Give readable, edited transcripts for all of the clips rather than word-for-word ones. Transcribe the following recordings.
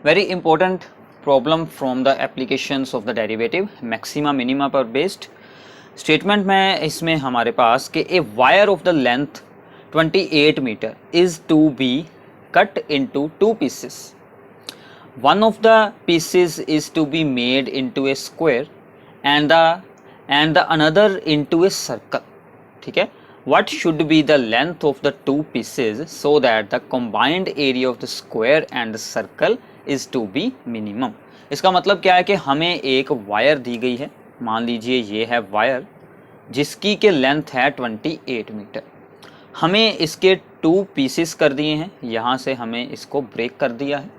Very important problem from the applications of the derivative maxima minima पर based statement में इसमें हमारे पास कि a wire of the length 28 meter is to be cut into two pieces. One of the pieces is to be made into a square and the another into a circle. ठीक है. What should be the length of the two pieces so that the combined area of the square and the circle is to be minimum. इसका मतलब क्या है कि हमें एक wire दी गई है, मान लीजिए ये है वायर जिसकी के लेंथ है 28 मीटर. हमें इसके टू पीसेस कर दिए हैं, यहाँ से हमें इसको ब्रेक कर दिया है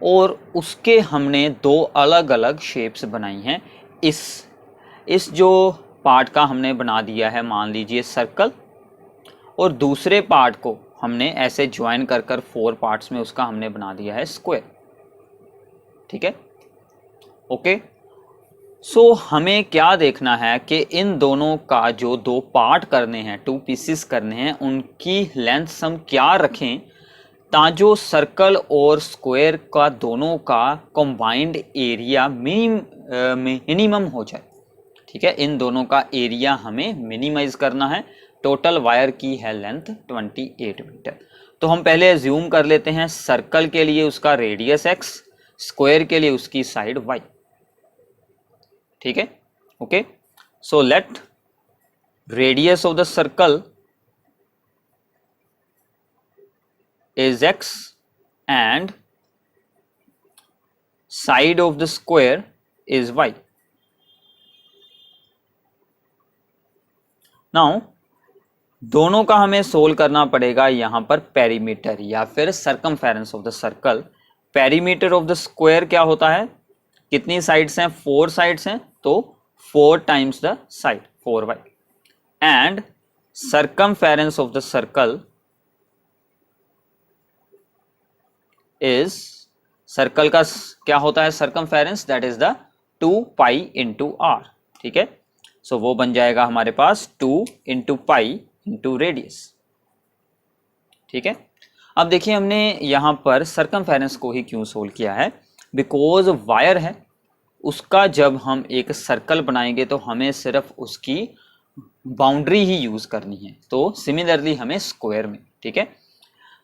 और उसके हमने दो अलग अलग शेप्स बनाई हैं. इस जो पार्ट का हमने बना दिया है मान लीजिए सर्कल, और दूसरे पार्ट को हमने ऐसे ज्वाइन कर 4 पार्ट्स में उसका हमने बना दिया है स्क्वायर. ठीक है, ओके. सो हमें क्या देखना है कि इन दोनों का जो दो पार्ट करने हैं, टू पीसेस करने हैं, उनकी लेंथ हम क्या रखें ताजो सर्कल और स्क्वायर का दोनों का कंबाइंड एरिया मिनिमम हो जाए. ठीक है, इन दोनों का एरिया हमें मिनिमाइज करना है. टोटल वायर की है लेंथ 28 मीटर. तो हम पहले एज्यूम कर लेते हैं सर्कल के लिए उसका रेडियस x, स्क्वायर के लिए उसकी साइड y. ठीक है, okay. So let radius of the circle is x and side of the square is y. Now दोनों का हमें सोल्व करना पड़ेगा यहाँ पर पेरीमीटर या फिर circumference of the circle. Perimeter of the square क्या होता है, कितनी साइड्स हैं, 4 साइड्स हैं, तो 4 times the side 4y. And circumference of the circle is, circle का क्या होता है circumference, that is the 2 pi into r. ठीक है, सो वो बन जाएगा हमारे पास 2 इंटू पाई इंटू रेडियस. ठीक है, अब देखिए हमने यहाँ पर सर्कमफेरेंस को ही क्यों सोल्व किया है, बिकॉज वायर है, उसका जब हम एक सर्कल बनाएंगे तो हमें सिर्फ उसकी बाउंड्री ही यूज करनी है. तो सिमिलरली हमें स्क्वायर में. ठीक है,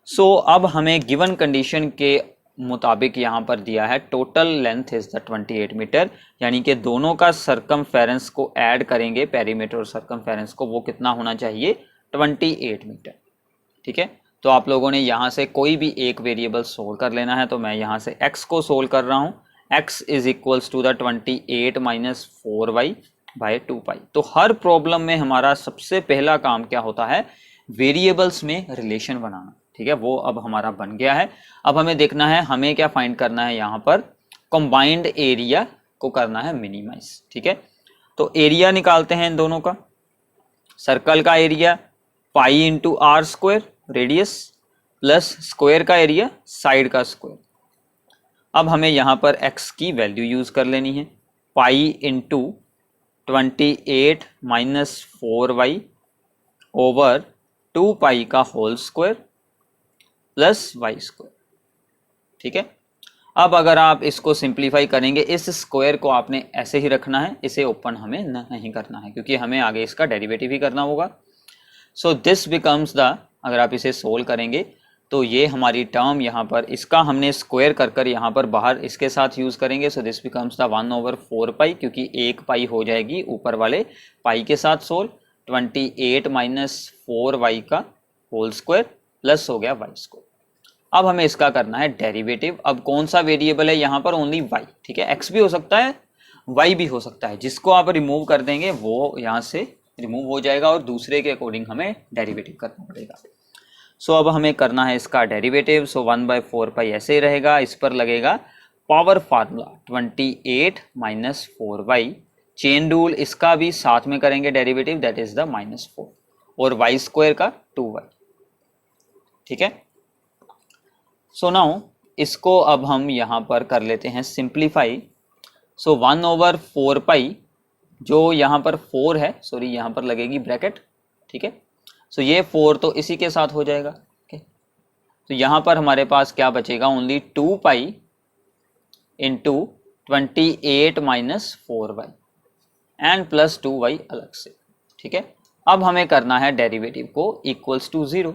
सो अब हमें गिवन कंडीशन के मुताबिक यहाँ पर दिया है total length is the 28 metre, यानी कि दोनों का सर्कमफेरेंस को ऐड करेंगे, पेरीमीटर और सर्कमफेरेंस को, वो कितना होना चाहिए 28 मीटर. ठीक है, तो आप लोगों ने यहाँ से कोई भी एक वेरिएबल सोल्व कर लेना है. तो मैं यहाँ से x को सोल्व कर रहा हूँ. x is equals to the 28 minus 4y by 2 pi. तो हर प्रॉब्लम में हमारा सबसे पहला काम क्या होता है, वेरिएबल्स में रिलेशन बनाना. ठीक है, वो अब हमारा बन गया है. अब हमें देखना है, हमें क्या फाइंड करना है, यहाँ पर कंबाइंड एरिया को करना है मिनिमाइज. ठीक है, तो एरिया निकालते हैं इन दोनों का. सर्कल का area pi into r square radius plus square का एरिया साइड का स्क्वायर. अब हमें यहाँ पर x की वैल्यू यूज कर लेनी है, pi into 28 minus 4y over 2 pi का whole square plus y square. ठीक है, अब अगर आप इसको सिंप्लीफाई करेंगे, इस स्क्वायर को आपने ऐसे ही रखना है, इसे ओपन हमें नहीं करना है क्योंकि हमें आगे इसका डेरिवेटिव ही करना होगा. सो दिस बिकम्स द, अगर आप इसे सोल्व करेंगे तो ये हमारी टर्म यहाँ पर, इसका हमने स्क्वायर कर यहाँ पर बाहर इसके साथ यूज करेंगे. सो दिस बिकम्स द 1/4 पाई, क्योंकि एक पाई हो जाएगी ऊपर वाले पाई के साथ सोल्व. 28 माइनस 4y का होल स्क्वायर प्लस हो गया वाई स्क्वायर. अब हमें इसका करना है डेरिवेटिव. अब कौन सा वेरिएबल है यहाँ पर, ओनली y. ठीक है, x भी हो सकता है, y भी हो सकता है, जिसको आप रिमूव कर देंगे वो यहाँ से रिमूव हो जाएगा और दूसरे के अकॉर्डिंग हमें डेरिवेटिव करना पड़ेगा. सो अब हमें करना है इसका डेरिवेटिव. सो 1/4 पाई ऐसे ही रहेगा, इस पर लगेगा power formula 28 minus 4y, chain rule इसका भी साथ में करेंगे डेरिवेटिव, दैट इज द -4, और वाई स्क्वायर का 2y. ठीक है, सो नाउ इसको अब हम यहाँ पर कर लेते हैं सिंप्लीफाई. सो 1/4 पाई, जो यहाँ पर 4 है, सॉरी यहाँ पर लगेगी ब्रैकेट. ठीक है, सो ये 4 तो इसी के साथ हो जाएगा. तो यहाँ पर हमारे पास क्या बचेगा, only 2 pi into 28 minus 4y and plus 2y अलग से। ठीक है, अब हमें करना है डेरिवेटिव को इक्वल्स टू 0।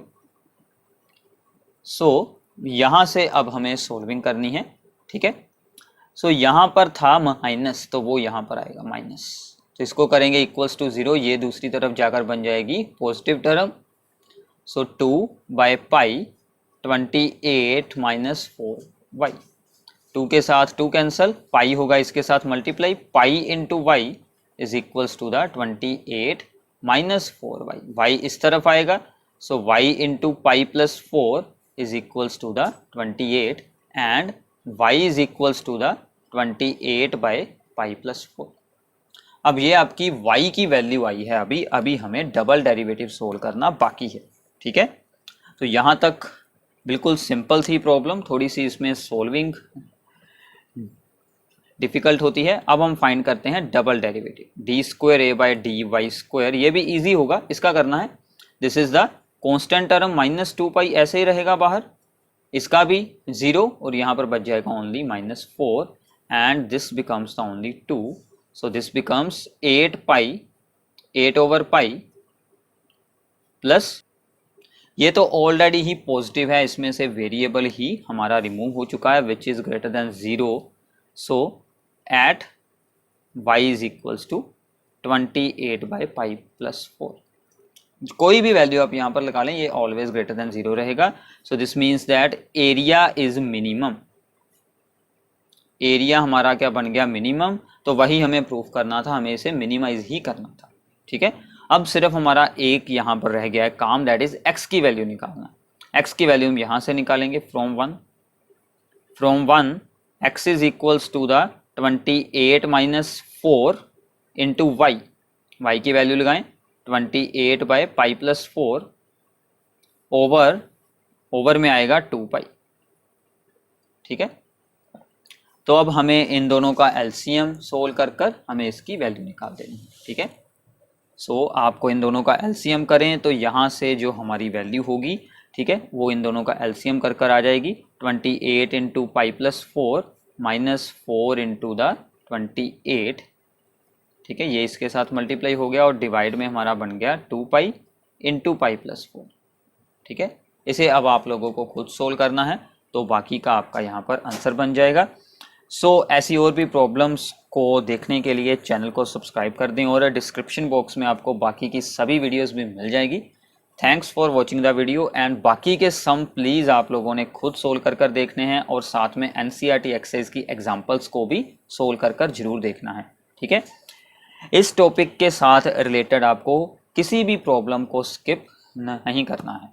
सो यहां से अब हमें सोल्विंग करनी है। ठीक है, सो यहां पर था माइनस, तो वो यहां पर आएगा माइनस, तो इसको करेंगे इक्वल्स टू 0, ये दूसरी तरफ जाकर बन जाएगी पॉजिटिव टर्म। सो 2/पाई 28 माइनस 4y, 2 के साथ 2 कैंसल, पाई होगा इसके साथ multiply, pi into y is equals to the 28 minus 4y, y इस तरफ आएगा। So y into pi plus 4 is equals to the 28 and y is equals to the 28/पाई plus 4। अब ये आपकी y की वैल्यू आई है, अभी हमें डबल डेरिवेटिव सोल्व करना बाकी है। ठीक है, तो यहाँ तक बिल्कुल सिंपल थी प्रॉब्लम, थोड़ी सी इसमें सोल्विंग डिफिकल्ट होती है। अब हम फाइंड करते हैं डबल डेरिवेटिव, d²a/dy², ये भी इजी होगा, इसका करना है। This is the constant term -2π ऐसे ही रहेगा बाहर, इसका भी 0 और यहाँ पर बच जाएगा only -4 and this becomes the only 2, so this becomes 8π plus, ये तो ऑलरेडी ही पॉजिटिव है, इसमें से वेरिएबल ही हमारा रिमूव हो चुका है which is greater than 0। So at y is equals to 28/पाई प्लस 4, कोई भी वैल्यू आप यहाँ पर लगा लें, ये ऑलवेज ग्रेटर देन 0 रहेगा। So this means that area is minimum, area हमारा क्या बन गया, मिनिमम, तो वही हमें प्रूफ करना था, हमें इसे मिनिमाइज ही करना था। ठीक है, अब सिर्फ हमारा एक यहाँ पर रह गया है काम, दैट इज x की वैल्यू निकालना। x की वैल्यू हम यहाँ से निकालेंगे from 1 x is equals to the 28 minus 4 into y, y की वैल्यू लगाएं 28/पाई प्लस 4 ओवर में आएगा 2π। ठीक है, तो अब हमें इन दोनों का एलसीएम सोल्व कर हमें इसकी वैल्यू निकाल देनी है। ठीक है, सो आपको इन दोनों का एलसीएम करें तो यहाँ से जो हमारी वैल्यू होगी, ठीक है, वो इन दोनों का एलसीएम कर आ जाएगी 28 into pi plus 4 minus 4 into the 28। ठीक है, ये इसके साथ मल्टीप्लाई हो गया और डिवाइड में हमारा बन गया 2π इंटू पाई प्लस 4। ठीक है, इसे अब आप लोगों को खुद सोल्व करना है, तो बाकी का आपका यहाँ पर आंसर बन जाएगा। सो ऐसी और भी प्रॉब्लम्स को देखने के लिए चैनल को सब्सक्राइब कर दें और डिस्क्रिप्शन बॉक्स में आपको बाकी की सभी वीडियोस भी मिल जाएगी। Thanks for watching the video and बाकी के सम प्लीज़ आप लोगों ने खुद सोल्व कर देखने हैं और साथ में एनसीईआरटी एक्सरसाइज की एग्जाम्पल्स को भी सोल्व कर जरूर देखना है। ठीक है, इस टॉपिक के साथ रिलेटेड आपको किसी भी प्रॉब्लम को स्किप नहीं करना है।